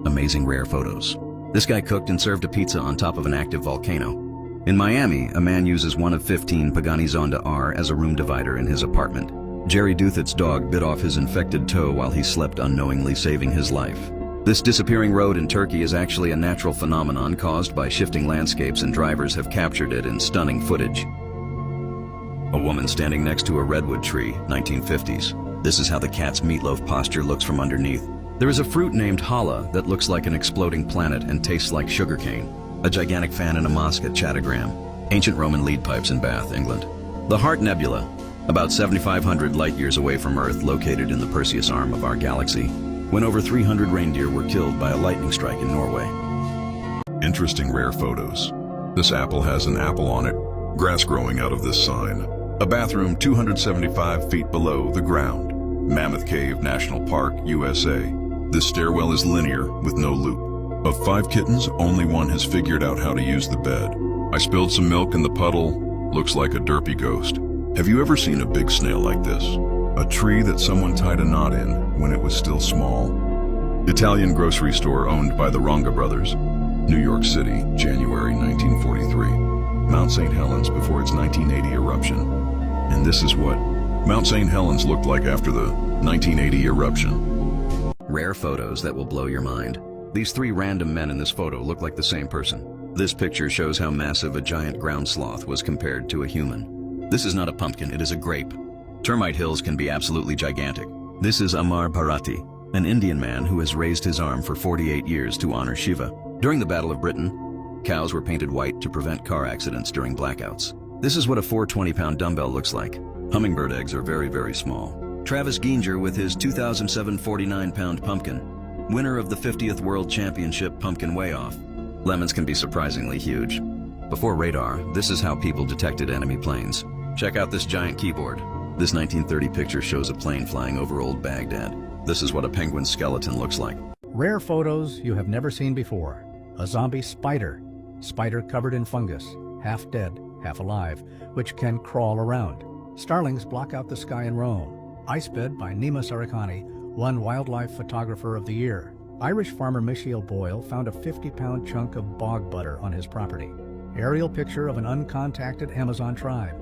amazing rare photos. This guy cooked and served a pizza on top of an active volcano. In Miami, a man uses one of 15 Pagani Zonda R as a room divider in his apartment. Jerry Douthat's dog bit off his infected toe while he slept, unknowingly saving his life. This disappearing road in Turkey is actually a natural phenomenon caused by shifting landscapes, and drivers have captured it in stunning footage. A woman standing next to a redwood tree, 1950s. This is how the cat's meatloaf posture looks from underneath. There is a fruit named challah that looks like an exploding planet and tastes like sugarcane. A gigantic fan in a mosque at Chattogram. Ancient Roman lead pipes in Bath, England. The Heart Nebula, about 7,500 light-years away from Earth, located in the Perseus arm of our galaxy, when over 300 reindeer were killed by a lightning strike in Norway. Interesting rare photos. This apple has an apple on it, grass growing out of this sign. A bathroom 275 feet below the ground. Mammoth Cave National Park, USA. This stairwell is linear with no loop. Of 5 kittens, only one has figured out how to use the bed. I spilled some milk in the puddle. Looks like a derpy ghost. Have you ever seen a big snail like this? A tree that someone tied a knot in when it was still small. Italian grocery store owned by the Ronga brothers. New York City, January 1943. Mount St. Helens before its 1980 eruption. And this is what Mount St. Helens looked like after the 1980 eruption. Rare photos that will blow your mind. These 3 random men in this photo look like the same person. This picture shows how massive a giant ground sloth was compared to a human. This is not a pumpkin, it is a grape. Termite hills can be absolutely gigantic. This is Amar Bharati, an Indian man who has raised his arm for 48 years to honor Shiva. During the Battle of Britain, cows were painted white to prevent car accidents during blackouts. This is what a 420-pound dumbbell looks like. Hummingbird eggs are very, very small. Travis Ginger with his 2007 49-pound pumpkin, winner of the 50th World Championship pumpkin weigh-off. Lemons can be surprisingly huge. Before radar, this is how people detected enemy planes. Check out this giant keyboard. This 1930 picture shows a plane flying over old Baghdad. This is what a penguin skeleton looks like. Rare photos you have never seen before. A zombie spider. Spider covered in fungus, half dead, half alive, which can crawl around. Starlings block out the sky in Rome. Ice bed by Nima Sarikani, won Wildlife Photographer of the Year. Irish farmer Michiel Boyle found a 50-pound chunk of bog butter on his property. Aerial picture of an uncontacted Amazon tribe.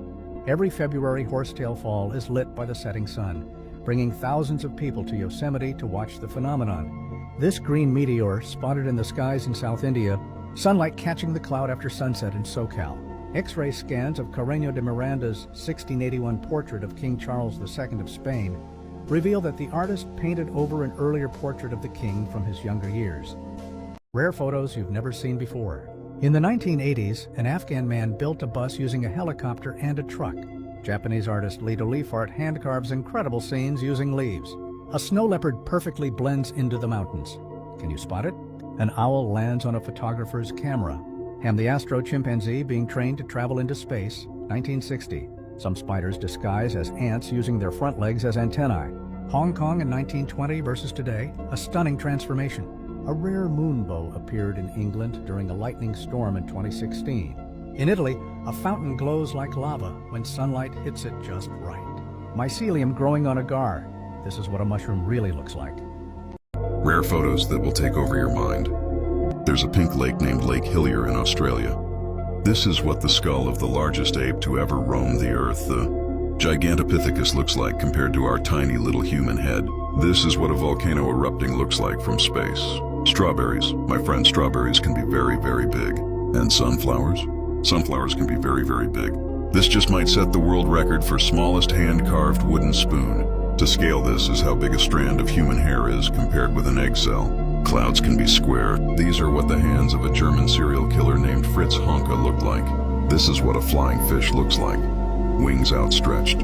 Every February horsetail fall is lit by the setting sun, bringing thousands of people to Yosemite to watch the phenomenon. This green meteor spotted in the skies in South India, sunlight catching the cloud after sunset in SoCal. X-ray scans of Carreño de Miranda's 1681 portrait of King Charles II of Spain reveal that the artist painted over an earlier portrait of the king from his younger years. Rare photos you've never seen before. In the 1980s, an Afghan man built a bus using a helicopter and a truck. Japanese artist Lido Leafart handcarves incredible scenes using leaves. A snow leopard perfectly blends into the mountains. Can you spot it? An owl lands on a photographer's camera. Ham the Astro chimpanzee being trained to travel into space, 1960. Some spiders disguise as ants using their front legs as antennae. Hong Kong in 1920 versus today, a stunning transformation. A rare moonbow appeared in England during a lightning storm in 2016. In Italy, a fountain glows like lava when sunlight hits it just right. Mycelium growing on agar. This is what a mushroom really looks like. Rare photos that will take over your mind. There's a pink lake named Lake Hillier in Australia. This is what the skull of the largest ape to ever roam the earth, the Gigantopithecus, looks like compared to our tiny little human head. This is what a volcano erupting looks like from space. Strawberries. My friend, strawberries can be very, very big. And sunflowers? Sunflowers can be very, very big. This just might set the world record for smallest hand-carved wooden spoon. To scale this is how big a strand of human hair is compared with an egg cell. Clouds can be square. These are what the hands of a German serial killer named Fritz Honka looked like. This is what a flying fish looks like. Wings outstretched.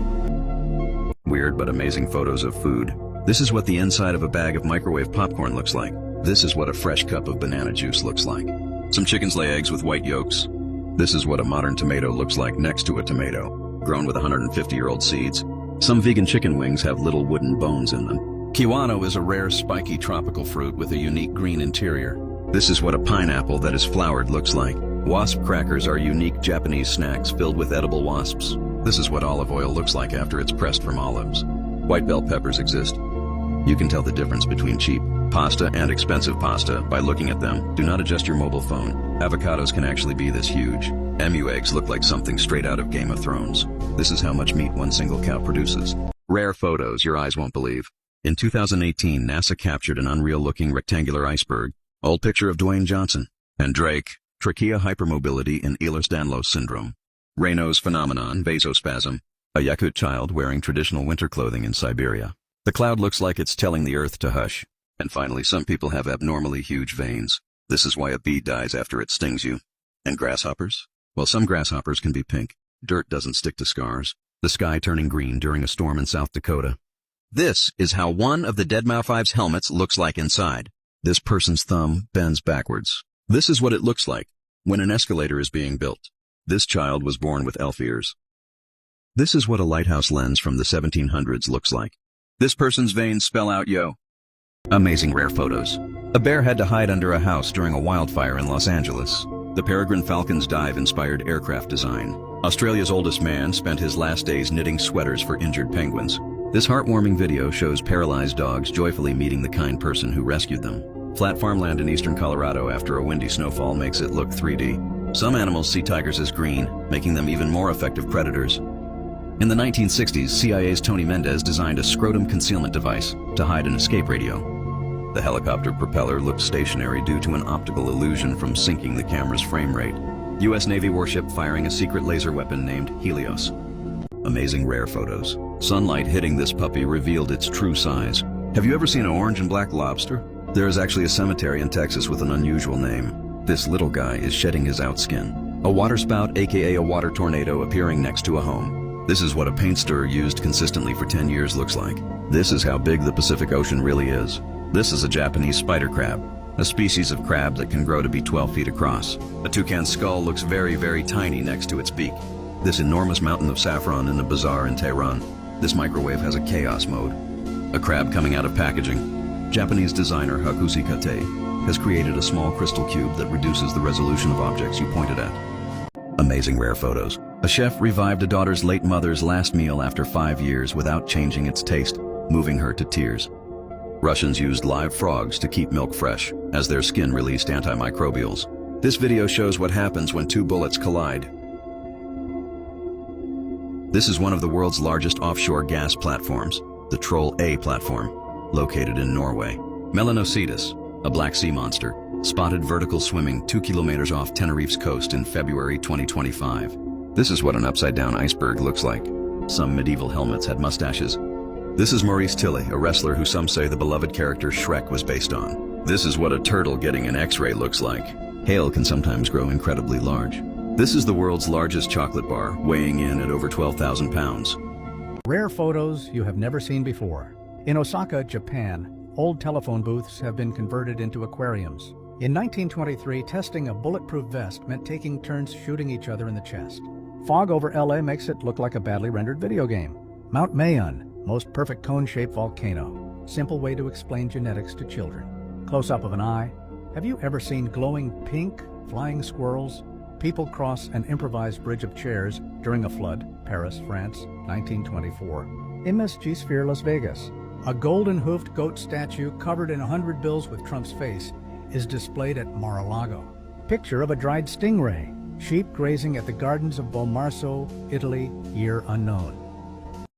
Weird but amazing photos of food. This is what the inside of a bag of microwave popcorn looks like. This is what a fresh cup of banana juice looks like. Some chickens lay eggs with white yolks. This is what a modern tomato looks like next to a tomato, grown with 150-year-old seeds. Some vegan chicken wings have little wooden bones in them. Kiwano is a rare spiky tropical fruit with a unique green interior. This is what a pineapple that is flowered looks like. Wasp crackers are unique Japanese snacks filled with edible wasps. This is what olive oil looks like after it's pressed from olives. White bell peppers exist. You can tell the difference between cheap pasta and expensive pasta by looking at them. Do not adjust your mobile phone. Avocados can actually be this huge. Emu eggs look like something straight out of Game of Thrones. This is how much meat one single cow produces. Rare photos your eyes won't believe. In 2018, NASA captured an unreal-looking rectangular iceberg. Old picture of Dwayne Johnson. And Drake, trachea hypermobility in Ehlers-Danlos syndrome. Raynaud's phenomenon, vasospasm. A Yakut child wearing traditional winter clothing in Siberia. The cloud looks like it's telling the earth to hush. And finally, some people have abnormally huge veins. This is why a bee dies after it stings you. And grasshoppers? Well, some grasshoppers can be pink. Dirt doesn't stick to scars. The sky turning green during a storm in South Dakota. This is how one of the deadmau5's helmets looks like inside. This person's thumb bends backwards. This is what it looks like when an escalator is being built. This child was born with elf ears. This is what a lighthouse lens from the 1700s looks like. This person's veins spell out yo. Amazing rare photos. A bear had to hide under a house during a wildfire in Los Angeles. The Peregrine Falcon's dive-inspired aircraft design. Australia's oldest man spent his last days knitting sweaters for injured penguins. This heartwarming video shows paralyzed dogs joyfully meeting the kind person who rescued them. Flat farmland in eastern Colorado after a windy snowfall makes it look 3D. Some animals see tigers as green, making them even more effective predators. In the 1960s, CIA's Tony Mendez designed a scrotum concealment device to hide an escape radio. The helicopter propeller looked stationary due to an optical illusion from syncing the camera's frame rate. U.S. Navy warship firing a secret laser weapon named Helios. Amazing rare photos. Sunlight hitting this puppy revealed its true size. Have you ever seen an orange and black lobster? There is actually a cemetery in Texas with an unusual name. This little guy is shedding his outskin. A waterspout, aka a water tornado, appearing next to a home. This is what a paint stirrer used consistently for 10 years looks like. This is how big the Pacific Ocean really is. This is a Japanese spider crab, a species of crab that can grow to be 12 feet across. A toucan's skull looks very, very tiny next to its beak. This enormous mountain of saffron in a bazaar in Tehran. This microwave has a chaos mode. A crab coming out of packaging. Japanese designer Hakushi Kate has created a small crystal cube that reduces the resolution of objects you pointed at. Amazing rare photos. A chef revived a daughter's late mother's last meal after 5 years without changing its taste, moving her to tears. Russians used live frogs to keep milk fresh, as their skin released antimicrobials. This video shows what happens when two bullets collide. This is one of the world's largest offshore gas platforms, the Troll A platform, located in Norway. Melanocetus, a Black Sea monster, spotted vertical swimming 2 kilometers off Tenerife's coast in February 2025. This is what an upside-down iceberg looks like. Some medieval helmets had mustaches. This is Maurice Tilly, a wrestler who some say the beloved character Shrek was based on. This is what a turtle getting an X-ray looks like. Hail can sometimes grow incredibly large. This is the world's largest chocolate bar, weighing in at over 12,000 pounds. Rare photos you have never seen before. In Osaka, Japan, old telephone booths have been converted into aquariums. In 1923, testing a bulletproof vest meant taking turns shooting each other in the chest. Fog over LA makes it look like a badly rendered video game. Mount Mayon, most perfect cone-shaped volcano. Simple way to explain genetics to children. Close-up of an eye. Have you ever seen glowing pink, flying squirrels? People cross an improvised bridge of chairs during a flood. Paris, France, 1924. MSG Sphere, Las Vegas. A golden-hoofed goat statue covered in 100 bills with Trump's face is displayed at Mar-a-Lago. Picture of a dried stingray. Sheep grazing at the gardens of Bomarzo, Italy, year unknown.